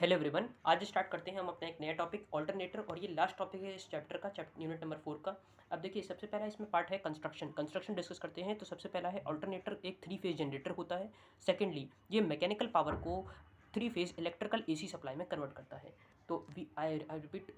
Hello everyone, आज start करते हैं हम अपना एक नया टॉपिक ऑल्टरनेटर और ये लास्ट टॉपिक है इस चैप्टर का, यूनिट नंबर 4 का। अब देखिए सबसे पहला इसमें पार्ट है कंस्ट्रक्शन डिस्कस करते हैं। तो सबसे पहला है ऑल्टरनेटर एक 3 फेज जनरेटर होता है। सेकेंडली ये मैकेनिकल पावर को 3 फेज इलेक्ट्रिकल एसी सप्लाई में कन्वर्ट करता है। तो वी आई रिपीट,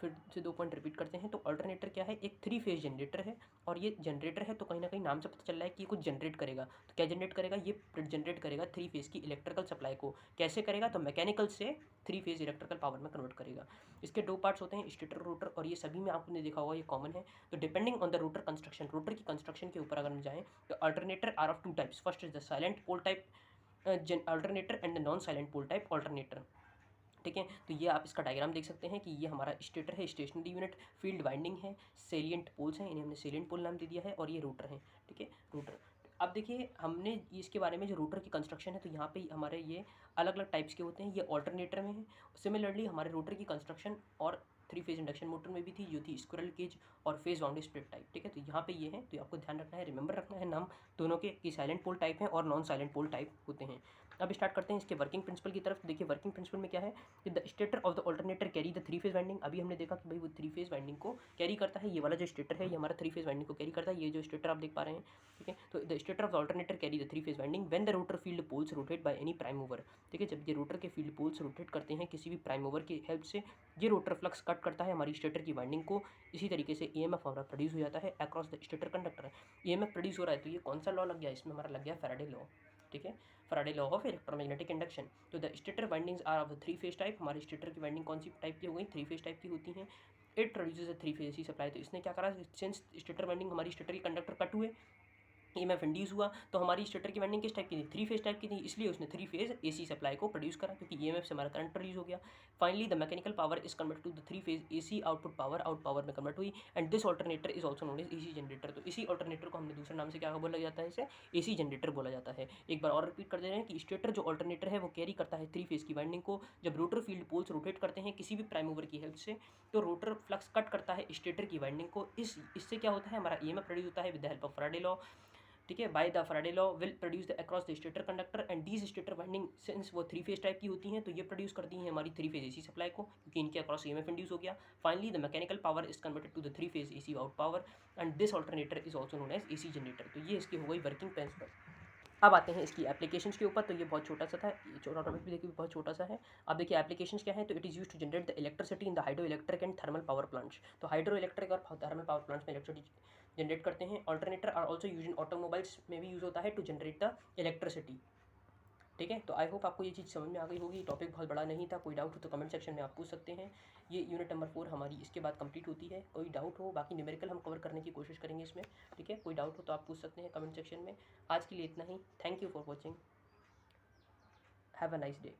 फिर से 2 पॉइंट रिपीट करते हैं। तो ऑल्टरनेटर क्या है, एक 3 फेज जनरेटर है और ये जनरेटर है तो कहीं ना कहीं नाम से पता चल रहा है कि ये कुछ जनरेट करेगा। तो क्या जनरेट करेगा, ये जनरेट करेगा 3 फेज की इलेक्ट्रिकल सप्लाई को। कैसे करेगा, तो मैकेनिकल से 3 फेज इलेक्ट्रिकल पावर में कन्वर्ट करेगा। इसके 2 पार्ट्स होते हैं, स्टेटर रोटर, और ये सभी में आपने देखा होगा ये कॉमन है। तो depending on the rotor construction, rotor की कंस्ट्रक्शन के ऊपर अगर हम जाएं तो alternator are of 2 types. First is the salient pole type alternator and the non salient pole type alternator. ठीक है, तो ये आप इसका डायग्राम देख सकते हैं कि ये हमारा स्टेटर है, स्टेशनरी यूनिट, फील्ड वाइंडिंग है, सेलियंट पोल्स हैं, इन्हें हमने सेलियंट पोल नाम दे दिया है, और ये रोटर है। ठीक है, रोटर। अब देखिए हमने इसके बारे में, जो रोटर की कंस्ट्रक्शन है, तो यहाँ पे हमारे ये अलग अलग टाइप्स के होते हैं, ये ऑल्टरनेटर में है। सिमिलरली हमारे रोटर की कंस्ट्रक्शन और 3 फेज इंडक्शन मोटर में भी थी, जो थी स्क्विरल केज और फेज वाउंड स्प्लिट टाइप। ठीक है, तो यहाँ पे ये है, तो आपको ध्यान रखना है, रिमेंबर रखना है नाम दोनों के, कि साइलेंट पोल टाइप है और नॉन साइलेंट पोल टाइप होते हैं। अब स्टार्ट करते हैं इसके वर्किंग प्रिंसिपल की तरफ। देखिए वर्किंग प्रिंसिपल में क्या है कि the stator of the alternator carry the 3 phase winding. अभी हमने देखा कि भाई वो 3 फेज वाइंडिंग को कैरी करता है। ये वाला जो स्टेटर है ये हमारा 3 फेज वाइंडिंग को कैरी करता है, ये जो स्टेटर आप देख पा रहे हैं। ठीक है, तो the stator of the alternator carry the 3 phase winding when the rotor field poles rotate by any prime mover. ठीक है, जब ये रोटर के फील्ड पोल्स रोटेट करते हैं किसी भी प्राइम मूवर की हेल्प से, ये रोटर फ्लक्स कट करता है हमारी स्टेटर की वाइंडिंग को। इसी तरीके से ईएमएफ हमारा प्रोड्यूस हो जाता है across the stator conductor. EMF produce हो रहा है, तो ये कौन सा लॉ लग गया, इसमें हमारा लग गया फैराडे लॉ। ठीक है, Faraday law of electromagnetic induction. तो the stator windings are of the 3 phase type. हमारी स्टेटर की वाइंडिंग कौन सी टाइप की हो गई, 3 फेज टाइप की होती हैं। It produces a 3 phase AC supply. तो इसने क्या करा, सिंस स्टेटर वाइंडिंग हमारी स्टेटर के कंडक्टर कट हुए, ईएमएफ इंड्यूस हुआ, तो हमारी स्टेटर की वाइंडिंग किस टाइप की थी, 3 फेज टाइप की थी, इसलिए उसने 3 फेज एसी सप्लाई को प्रोड्यूस करा, क्योंकि ईएमएफ से हमारा करंट प्रोड्यूस हो गया। Finally the mechanical power is convert to the 3 phase AC output power, out power में कन्वर्ट हुई, and this alternator is also known as AC generator. तो इसी ऑल्टरनेटर को हमने दूसरे नाम से क्या बोला जाता है, इसे एसी जनरेटर बोला जाता है। एक बार और रिपीट कर दे रहे हैं कि स्टेटर जो ऑल्टरनेटर है वो कैरी करता है 3 फेज की वाइंडिंग को। जब रोटर फील्ड पोल्स रोटेट करते हैं किसी भी प्राइम मूवर की हेल्प से, तो रोटर फ्लक्स कट करता है स्टेटर की वाइंडिंग को। इससे क्या होता है, हमारा ईएमएफ प्रोड्यूस होता है with the help of Faraday law. ठीक है, by the Faraday law will produce the across the stator conductor, and these stator winding since वो 3 फेज टाइप की होती हैं, तो ये प्रोड्यूस करती हैं हमारी 3 फेज एसी सप्लाई को, क्योंकि इनके अक्रॉस ईएमएफ इंड्यूस हो गया। Finally the mechanical power is converted to the 3 phase AC out power, and this alternator is also known as AC generator. तो ये इसकी हो गई वर्किंग प्रिंसिपल। अब आते हैं इसकी एप्लीकेशंस के ऊपर। तो ये बहुत छोटा सा था, ये छोटा टॉपिक भी देखिए बहुत छोटा सा है। अब देखिए एप्लीकेशंस क्या है, तो it is use to generate the electricity in the hydro electric and thermal power plants. तो हाइड्रो इलेक्ट्रिक और थर्मल पावर प्लांट्स में इलेक्ट्रिसिटी जनरेट करते हैं। Alternator are also use in automobiles में भी यूज़ होता है टू जनरेट द इलेक्ट्रिसिटी। ठीक है, तो आई होप आपको ये चीज़ समझ में आ गई होगी। टॉपिक बहुत बड़ा नहीं था, कोई डाउट हो तो कमेंट सेक्शन में आप पूछ सकते हैं। ये यूनिट नंबर 4 हमारी इसके बाद कंप्लीट होती है। कोई डाउट हो, बाकी न्यूमेरिकल हम कवर करने की कोशिश करेंगे इसमें। ठीक है, कोई डाउट हो तो आप पूछ सकते हैं कमेंट सेक्शन में। आज के लिए इतना ही। Thank you for watching. Have a nice day.